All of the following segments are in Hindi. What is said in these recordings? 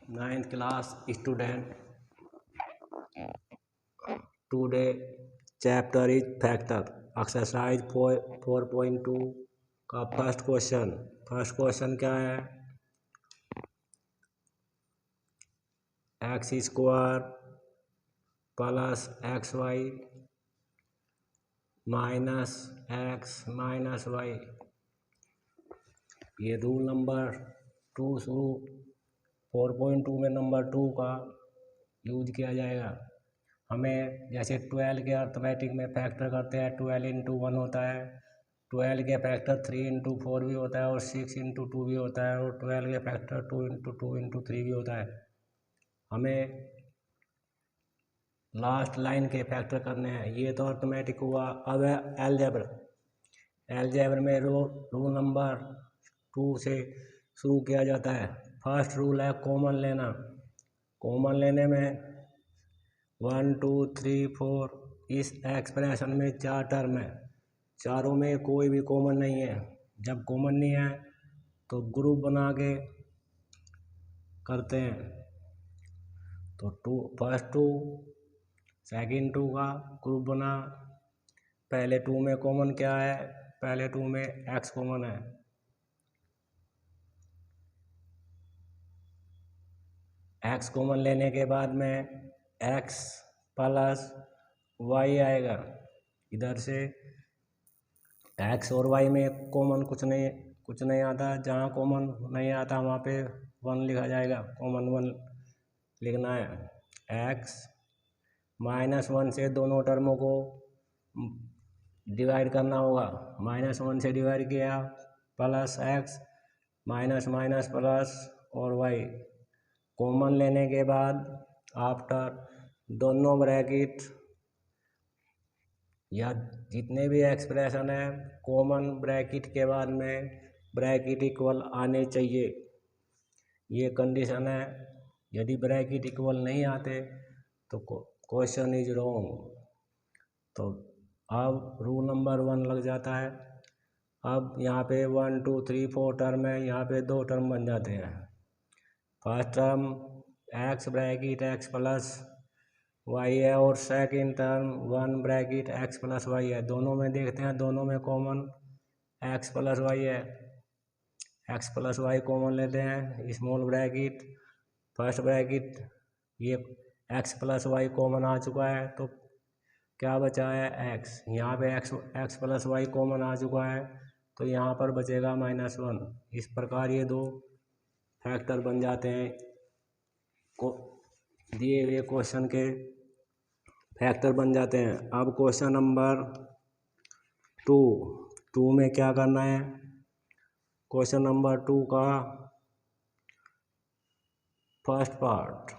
9th class student. Today chapter is factor. Exercise 4.2 का फर्स्ट क्वेश्चन क्या है? X square plus X Y minus X minus Y. ये रूल नंबर 2 शुरू 4.2 में नंबर 2 का यूज किया जाएगा। हमें जैसे 12 के अर्थमेटिक में फैक्टर करते हैं 12 इंटू 1 होता है, 12 के फैक्टर 3 इंटू 4 भी होता है और 6 इंटू 2 भी होता है और 12 के फैक्टर 2 इंटू 2 इंटू 3 भी होता है। हमें लास्ट लाइन के फैक्टर करने हैं। ये तो अर्थमेटिक हुआ। अब है एलजेब्रा में रूल नंबर 2 से शुरू किया जाता है। फर्स्ट रूल है कॉमन लेना। कॉमन लेने में 1 2 3 4 इस एक्सप्रेशन में 4 टर्म है, चारों में कोई भी कॉमन नहीं है। जब कॉमन नहीं है तो ग्रुप बना के करते हैं। तो फर्स्ट 2 सेकंड 2 का ग्रुप बना। पहले 2 में कॉमन क्या है? पहले 2 में एक्स कॉमन है। एक्स कॉमन लेने के बाद में एक्स प्लस वाई आएगा। इधर से एक्स और वाई में कॉमन कुछ नहीं आता। जहाँ कॉमन नहीं आता वहाँ पे 1 लिखा जाएगा। कॉमन 1 लिखना है। एक्स -1 से दोनों टर्मों को डिवाइड करना होगा। -1 से डिवाइड किया plus x minus minus plus और वाई। कॉमन लेने के बाद आफ्टर दोनों ब्रैकेट या जितने भी एक्सप्रेशन है कॉमन ब्रैकेट के बाद में ब्रैकेट इक्वल आने चाहिए। ये कंडीशन है। यदि ब्रैकेट इक्वल नहीं आते तो क्वेश्चन इज रॉन्ग। तो अब रूल नंबर 1 लग जाता है। अब यहाँ पे 1 2 3 4 टर्म है, यहाँ पे 2 टर्म बन जाते हैं। First term X bracket X plus Y है और second term 1 bracket X plus Y है। दोनों में देखते हैं, दोनों में कॉमन एक्स प्लस वाई है। एक्स प्लस वाई कॉमन लेते हैं, स्मॉल ब्रैकेट फर्स्ट ब्रैकेट। ये एक्स प्लस वाई कॉमन आ चुका है तो क्या बचा है? एक्स। यहाँ पे एक्स प्लस वाई कॉमन आ चुका है तो यहाँ पर बचेगा -1। इस प्रकार ये 2 फैक्टर बन जाते हैं। दिए हुए क्वेश्चन के फैक्टर बन जाते हैं। अब क्वेश्चन नंबर 2 में क्या करना है? क्वेश्चन नंबर 2 का फर्स्ट पार्ट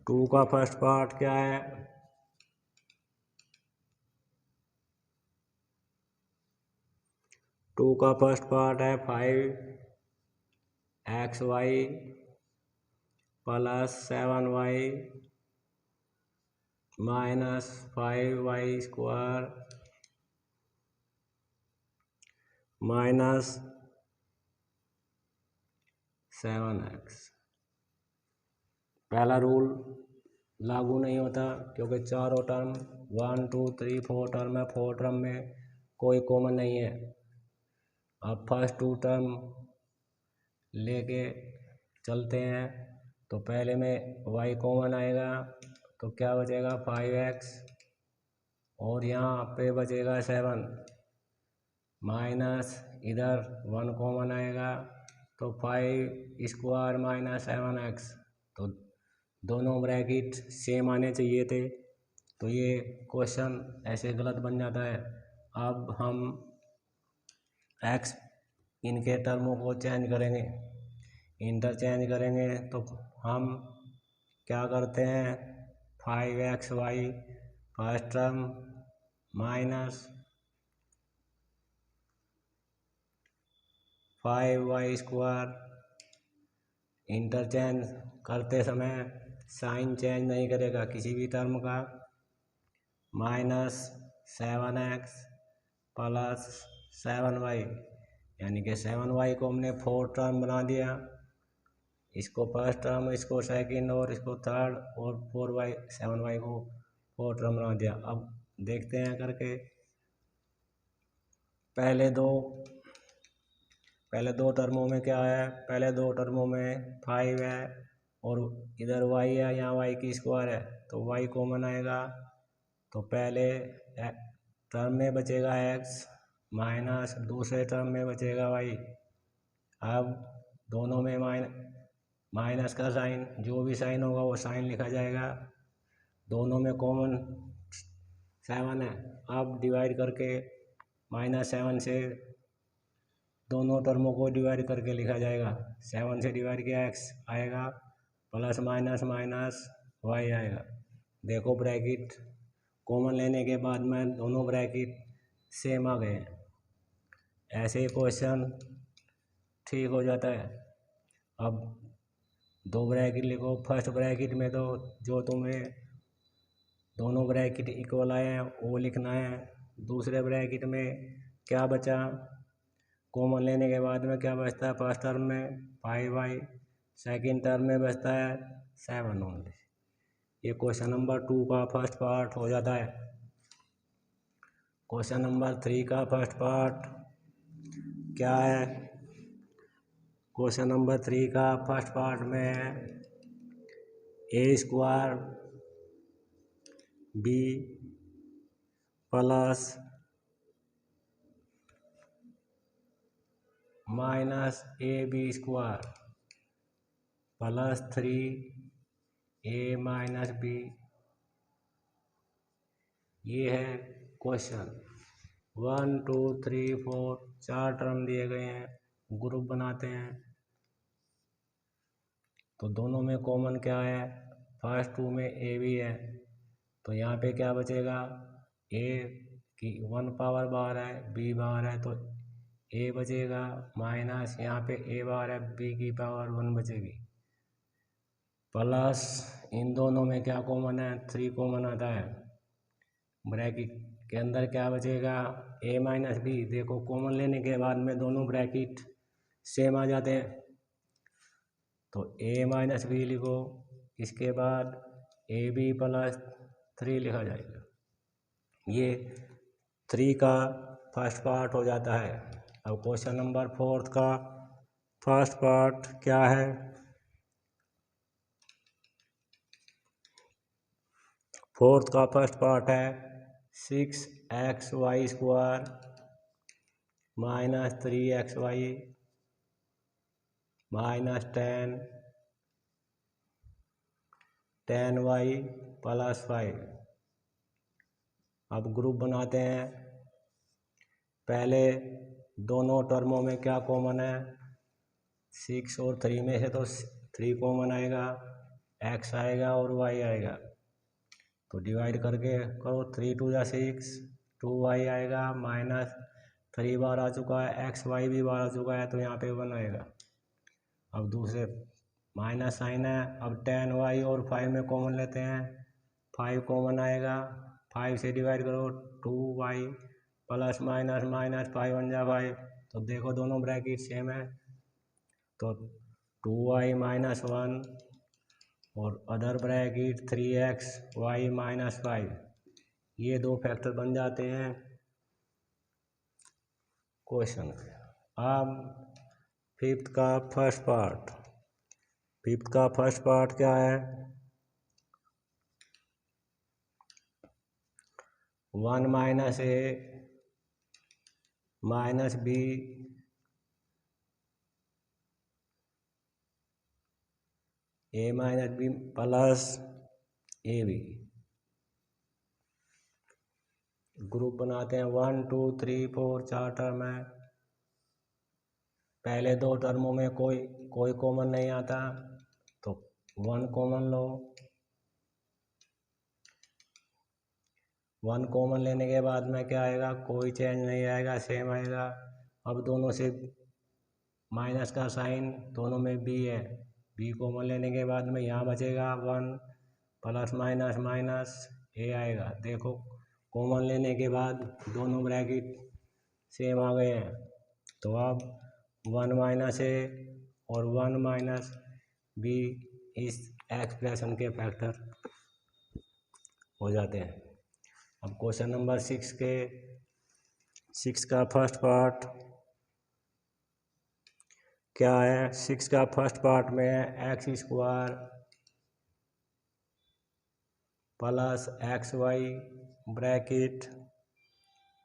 2 का फर्स्ट पार्ट क्या है? टू का फर्स्ट पार्ट है 5xy plus 7y minus 5y square minus 7x। पहला रूल लागू नहीं होता क्योंकि चारों टर्म 1 2 3 4 टर्म है। 4 टर्म में कोई कॉमन नहीं है। अब फर्स्ट 2 टर्म लेके चलते हैं तो पहले में y कॉमन आएगा तो क्या बचेगा? 5x और यहाँ पे बचेगा 7 माइनस इधर 1 कॉमन आएगा तो 5 स्क्वायर माइनस 7x। तो दोनों ब्रैकेट सेम आने चाहिए थे तो ये क्वेश्चन ऐसे गलत बन जाता है। अब हम x इनके टर्मों को चेंज करेंगे, इंटरचेंज करेंगे तो हम क्या करते हैं? 5xy first term minus 5y square. Interchange करते समय साइन चेंज नहीं करेगा किसी भी टर्म का। -7x प्लस 7y यानी कि 7y को हमने 4 टर्म बना दिया। इसको फर्स्ट टर्म, इसको सेकंड और इसको थर्ड, और 4y 7y को फोर्थ टर्म बना दिया। अब देखते हैं करके। पहले दो टर्मों में क्या है, पहले दो टर्मों में 5 है और इधर y है, यहाँ y की स्क्वायर है, तो y कॉमन आएगा। तो पहले टर्म में बचेगा x माइनस दूसरे टर्म में बचेगा y। अब दोनों में माइनस का साइन, जो भी साइन होगा वो साइन लिखा जाएगा। दोनों में कॉमन 7 है। अब डिवाइड करके -7 से दोनों टर्मों को डिवाइड करके लिखा जाएगा। 7 से डिवाइड किया x आएगा, प्लस माइनस माइनस y आएगा। देखो ब्रैकेट कॉमन लेने के बाद में दोनों ब्रैकेट सेम आ गए। ऐसे क्वेश्चन ठीक हो जाता है। अब दो ब्रैकेट लिखो। फर्स्ट ब्रैकेट में तो जो तुम्हें दोनों ब्रैकेट इक्वल आए हैं वो लिखना है। दूसरे ब्रैकेट में क्या बचा, कॉमन लेने के बाद में क्या बचता है, फर्स्ट टर्म में 5y, सेकंड टर्म में बचता है 7 ओनली। ये क्वेश्चन नंबर 2 का फर्स्ट पार्ट हो जाता है। क्वेश्चन नंबर 3 का फर्स्ट पार्ट क्या है, क्वेश्चन नंबर 3 का फर्स्ट पार्ट में है a² b plus -ab² plus 3a - b। ये है क्वेश्चन। 1 2 3 4 4 टर्म दिए गए हैं, ग्रुप बनाते हैं। तो दोनों में कॉमन क्या है, फर्स्ट 2 में a भी है, तो यहाँ पे क्या बचेगा, a की 1 पावर बाहर है, b बाहर है, तो a बचेगा माइनस यहाँ पे a बाहर है, b की पावर 1 बचेगी, प्लस इन दोनों में क्या कॉमन है, 3 कॉमन आता है। ब्रैकेट के अंदर क्या बचेगा, a - b। देखो कॉमन लेने के बाद में दोनों ब्रैकेट सेम आ जाते हैं, तो a - b लिखो। इसके बाद ab प्लस 3 लिखा जाएगा। ये 3 का फर्स्ट पार्ट हो जाता है। अब क्वेश्चन नंबर 4 का फर्स्ट पार्ट क्या है, फोर्थ का फर्स्ट पार्ट है 6xy² - 3xy - 10y प्लस 5। अब ग्रुप बनाते हैं। पहले दोनों टर्मों में क्या कॉमन है, 6 और 3 में से तो 3 कॉमन आएगा, x आएगा और y आएगा, तो डिवाइड करके करो। 3 2 = 6, 2y आएगा, माइनस 3 बार आ चुका है, xy भी बार आ चुका है, तो यहाँ पे 1 आएगा। अब दूसरे माइनस साइन है। अब 10y और 5 में कॉमन लेते हैं, 5 कॉमन आएगा, 5 से डिवाइड करो, 2y प्लस माइनस माइनस 5 1 जा 5, तो देखो दोनों ब्रैकेट सेम है, तो 2y - 1 और अदर ब्रैकेट 3xy - 5, ये दो फैक्टर बन जाते हैं क्वेश्चन। अब फिफ्थ का फर्स्ट पार्ट क्या है, 1 - a - b a - b plus ab। Group बनाते हैं। 1 2 3 4 4 टर्म है। पहले दो टर्मों में कोई कॉमन नहीं आता, तो 1 कॉमन लो। 1 कॉमन लेने के बाद में क्या आएगा, कोई चेंज नहीं आएगा, सेम आएगा। अब दोनों से माइनस का साइन, दोनों में b है, b कॉमन लेने के बाद में यहाँ बचेगा 1 प्लस माइनस माइनस a आएगा। देखो कॉमन लेने के बाद दोनों ब्रैकेट सेम आ गए हैं, तो अब 1 - a और 1 - बी इस एक्सप्रेशन के फैक्टर हो जाते हैं। अब क्वेश्चन नंबर 6 का फर्स्ट पार्ट क्या है? 6 का फर्स्ट पार्ट में X square plus X Y bracket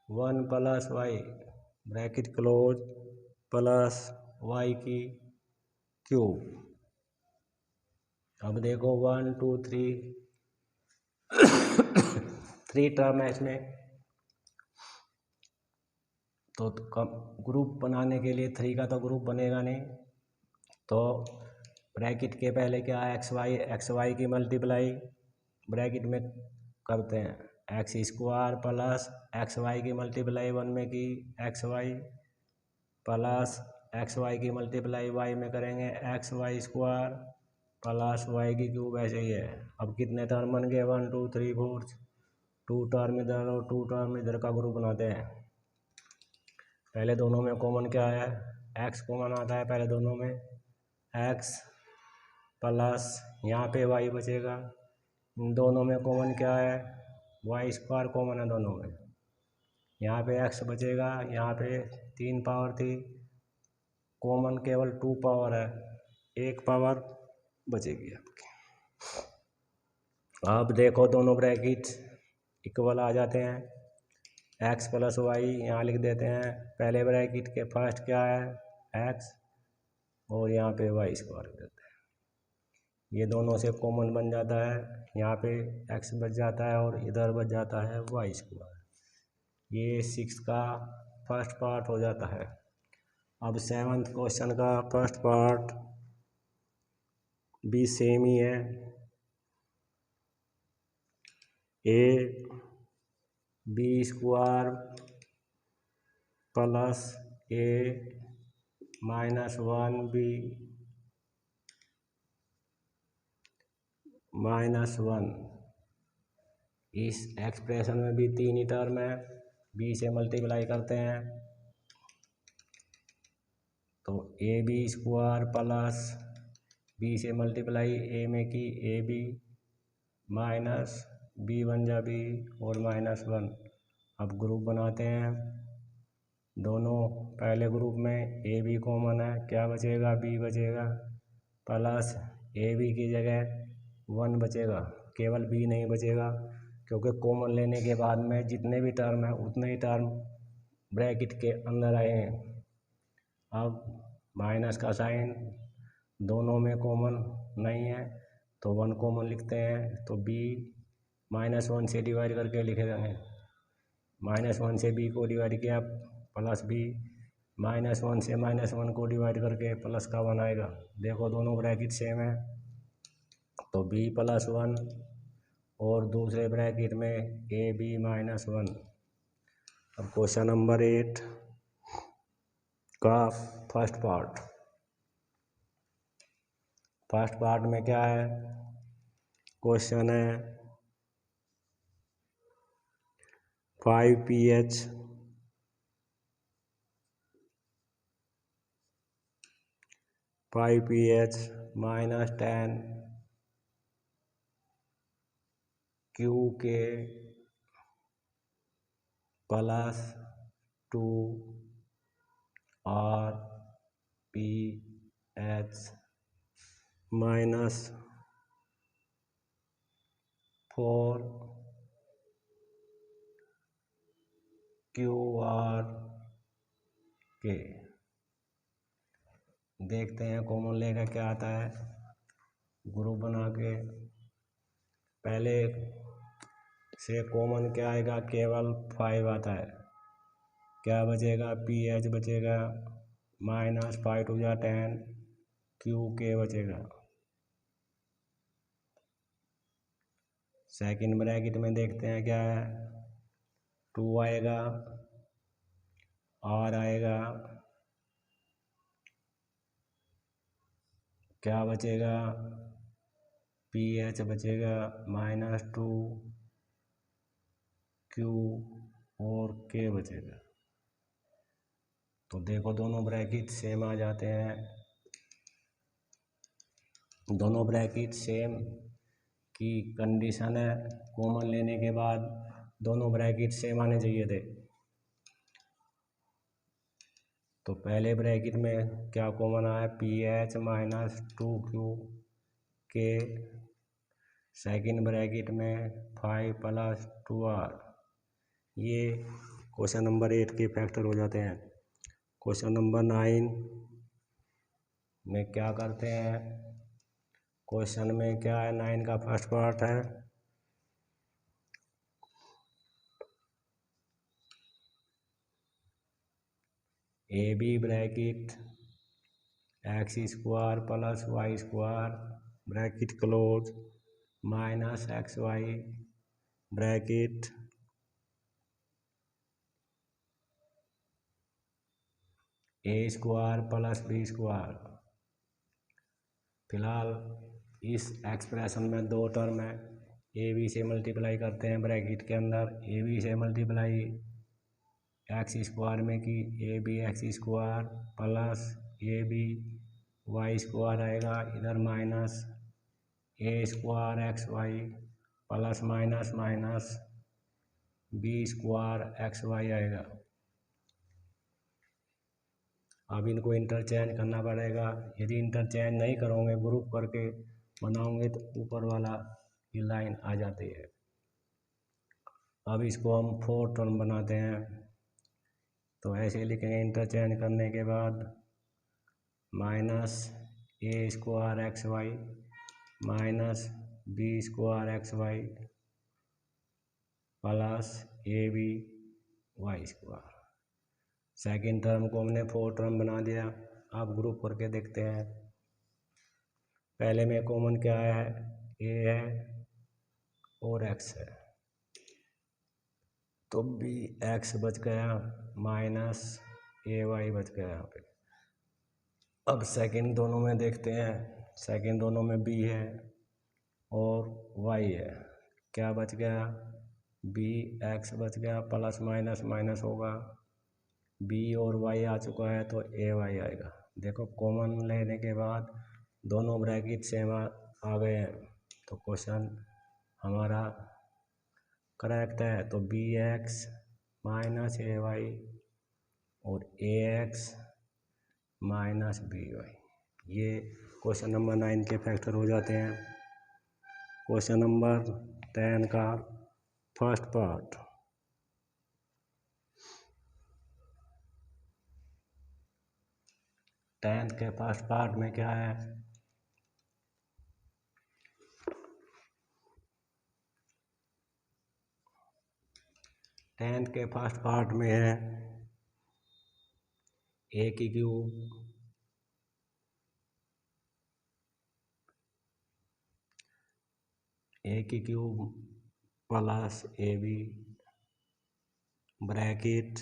1 plus Y bracket close plus Y की क्यूब। अब देखो 1 2 3 टर्म है इसमें, तो ग्रुप बनाने के लिए 3 का तो ग्रुप बनेगा नहीं, तो ब्रैकेट के पहले क्या एक्स वाई की मल्टीप्लाई ब्रैकेट में करते हैं, X square plus X Y की मल्टीप्लाई 1 में की X Y plus X Y की मल्टीप्लाई वाई में करेंगे X Y square plus Y की क्यूब। ऐसे ही है। अब कितने टर्म बन गए? 1 2 3 4, 2 टर्म इधर और 2 टर्म इधर का ग्रुप बनाते हैं। पहले दोनों में कॉमन क्या है? एक्स कॉमन आता है पहले दोनों में, एक्स प्लस यहाँ पे वाई बचेगा। इन दोनों में कॉमन क्या है? वाई स्क्वायर कॉमन है दोनों में। यहाँ पे एक्स बचेगा, यहाँ पे 3 पावर थी, कॉमन केवल 2 पावर है, 1 पावर बचेगी आपकी। अब देखो दोनों ब्रैकेट इक्वल आ जाते हैं, एक्स प्लस वाई यहाँ लिख देते हैं। पहले ब्रैकेट के फर्स्ट क्या है? एक्स, और यहाँ पे वाई स्क्वायर देते हैं। ये दोनों से कॉमन बन जाता है, यहाँ पे एक्स बच जाता है और इधर बच जाता है वाई स्क्वायर। ये 6 का फर्स्ट पार्ट हो जाता है। अब 7th क्वेश्चन का फर्स्ट पार्ट भी सेम ही है, A B square plus A minus 1 B minus 1। इस एक्सप्रेशन में भी 3 ही टर्म है, बी से मल्टीप्लाई करते हैं तो A B square plus B से मल्टीप्लाई ए में की ए बी माइनस बी बन जा बी और माइनस 1। अब ग्रुप बनाते हैं दोनों, पहले ग्रुप में ए बी कॉमन है, क्या बचेगा? बी बचेगा प्लस ए बी की जगह 1 बचेगा, केवल बी नहीं बचेगा क्योंकि कॉमन लेने के बाद में जितने भी टर्म है उतने ही टर्म ब्रैकेट के अंदर आए हैं। अब माइनस का साइन दोनों में कॉमन नहीं है तो 1 कॉमन लिखते हैं, तो बी -1 से डिवाइड करके लिखे जाएंगे। -1 से बी को डिवाइड किया प्लस बी, -1 से -1 को डिवाइड करके प्लस का 1 आएगा। देखो दोनों ब्रैकेट सेम है तो b + 1 और दूसरे ब्रैकेट में ए बी -1। अब क्वेश्चन नंबर 8 का फर्स्ट पार्ट में क्या है? क्वेश्चन है 5pH -10 QK plus 2 RPH -4 QRK। देखते हैं कॉमन लेकर क्या आता है। ग्रुप बना के पहले से कॉमन क्या आएगा? केवल 5 आता है, क्या बचेगा? पीएच बचेगा -5 टू जा 10 QK बचेगा। सेकंड ब्रैकेट में देखते हैं क्या है, 2 आएगा, R आएगा, क्या बचेगा? पीएच बचेगा -2 Q और K बचेगा। तो देखो दोनों ब्रैकेट सेम आ जाते हैं, दोनों ब्रैकेट सेम की कंडीशन है, कॉमन लेने के बाद दोनों ब्रैकेट सेम आने चाहिए थे। तो पहले ब्रैकेट में क्या कॉमन आया, PH माइनस 2Q के। सेकंड ब्रैकेट में 5 प्लस 2R। ये क्वेश्चन नंबर 8 के फैक्टर हो जाते हैं। क्वेश्चन नंबर 9 में क्या करते हैं, क्वेश्चन में क्या है, 9 का फर्स्ट पार्ट है, AB bracket x² plus y² bracket close minus XY bracket A² plus B²। फिलहाल इस एक्सप्रेशन में दो टर्म है, AB से मल्टीप्लाई करते हैं ब्रैकेट के अंदर, AB से मल्टीप्लाई x² में की AB x² plus AB y² आएगा, इधर minus A² XY plus minus minus B² XY आएगा। अब इनको इंटरचेंज करना पड़ेगा। यदि इंटरचेंज नहीं करोगे, ग्रुप करके बनाओगे, तो ऊपर वाला ये लाइन आ जाती है। अब इसको हम 4 टर्म बनाते हैं, तो ऐसे लिखेंगे इंटरचेंज करने के बाद minus A² XY minus B² XY plus AB y²। Second term को हमने 4 टर्म बना दिया। अब ग्रुप करके देखते हैं। पहले में कॉमन क्या है, A है और X है, तो BX बच गया माइनस AY बच गया यहाँ पे। अब सेकेंड दोनों में देखते हैं, सेकेंड दोनों में B है और Y है, क्या बच गया, BX बच गया, प्लस माइनस माइनस होगा, B और Y आ चुका है तो AY आएगा। देखो कॉमन लेने के बाद दोनों ब्रैकेट सेम आ गए हैं, तो क्वेश्चन हमारा करेक्ट है। तो BX माइनस AY और AX माइनस BY, ये क्वेश्चन नंबर 9 के फैक्टर हो जाते हैं। क्वेश्चन नंबर 10 का फर्स्ट पार्ट, टेंथ के फर्स्ट पार्ट में क्या है, टेंथ के फर्स्ट पार्ट में है A की cube plus AB bracket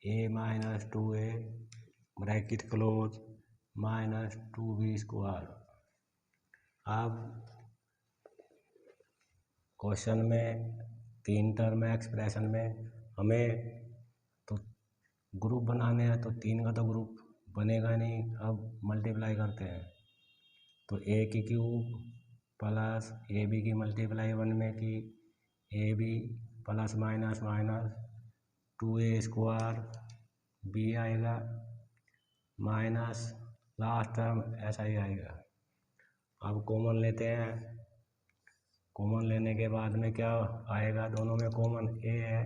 A minus 2A bracket close minus 2B²। अब क्वेश्चन में 3 टर्म एक्सप्रेशन में हमें तो ग्रुप बनाने हैं, तो 3 का तो ग्रुप बनेगा नहीं। अब मल्टीप्लाई करते हैं, तो A की क्यूब प्लस AB की मल्टीप्लाई 1 में की AB plus minus minus 2A² B आएगा माइनस लास्ट टर्म ऐसा ही आएगा। अब कॉमन लेते हैं, कॉमन लेने के बाद में क्या आएगा, दोनों में कॉमन A है,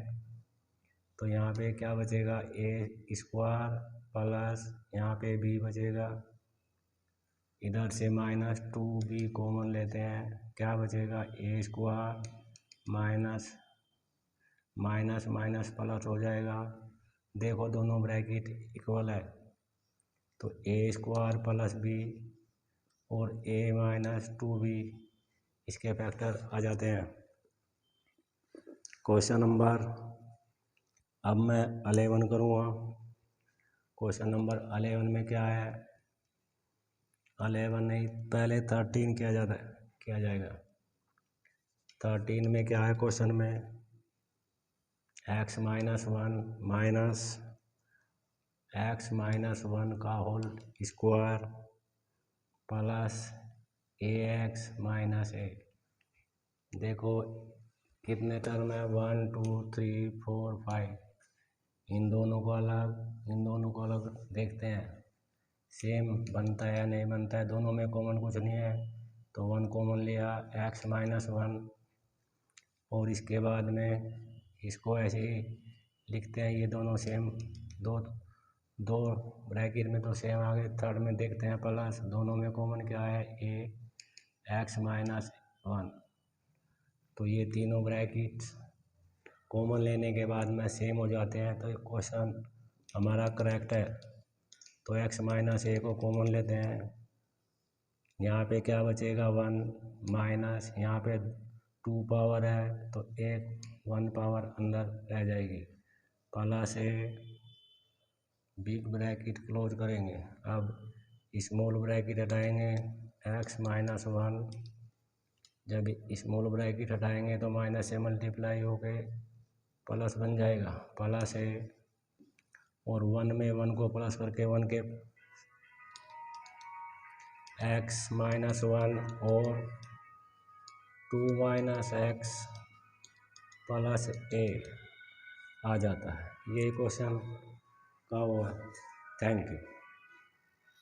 तो यहाँ पे क्या बचेगा, A² प्लस यहाँ पे B बचेगा, इधर से माइनस 2B कॉमन लेते हैं, क्या बचेगा, A² minus minus minus plus हो जाएगा। देखो दोनों ब्रैकेट इक्वल है, तो A² प्लस B और A माइनस 2B इसके फैक्टर आ जाते हैं। क्वेश्चन नंबर अब मैं 11 करूँगा। क्वेश्चन नंबर 11 में क्या है, 11 नहीं, पहले 13 किया जाएगा। 13 में क्या है, क्वेश्चन में x minus 1 minus x minus 1 का whole square plus AX minus A. देखो कितने टर्म है, 1 2 3 4 5। इन दोनों को अलग देखते हैं सेम बनता है या नहीं बनता है। दोनों में कॉमन कुछ नहीं है तो 1 कॉमन लिया, x माइनस 1। और इसके बाद में इसको ऐसे ही लिखते हैं, ये दोनों सेम, दो दो ब्रैकेट में तो सेम आ गए। थर्ड में देखते हैं प्लस, दोनों में कॉमन क्या है, a x माइनस 1। तो ये तीनों ब्रैकेट कॉमन लेने के बाद में सेम हो जाते हैं तो क्वेश्चन हमारा करेक्ट है। तो x माइनस ए को कॉमन लेते हैं, यहाँ पे क्या बचेगा 1 माइनस, यहाँ पे 2 पावर है तो एक 1 पावर अंदर रह जाएगी, प्लस ए, बिग ब्रैकेट क्लोज करेंगे। अब स्मॉल ब्रैकेट हटाएंगे, x माइनस 1। जब स्मॉल ब्रैकेट हटाएंगे तो माइनस से मल्टीप्लाई होके प्लस बन जाएगा, प्लस ए। और 1 में 1 को प्लस करके 1 के x माइनस 1 और 2 माइनस x प्लस ए आ जाता है। ये क्वेश्चन का वो है। Thank you.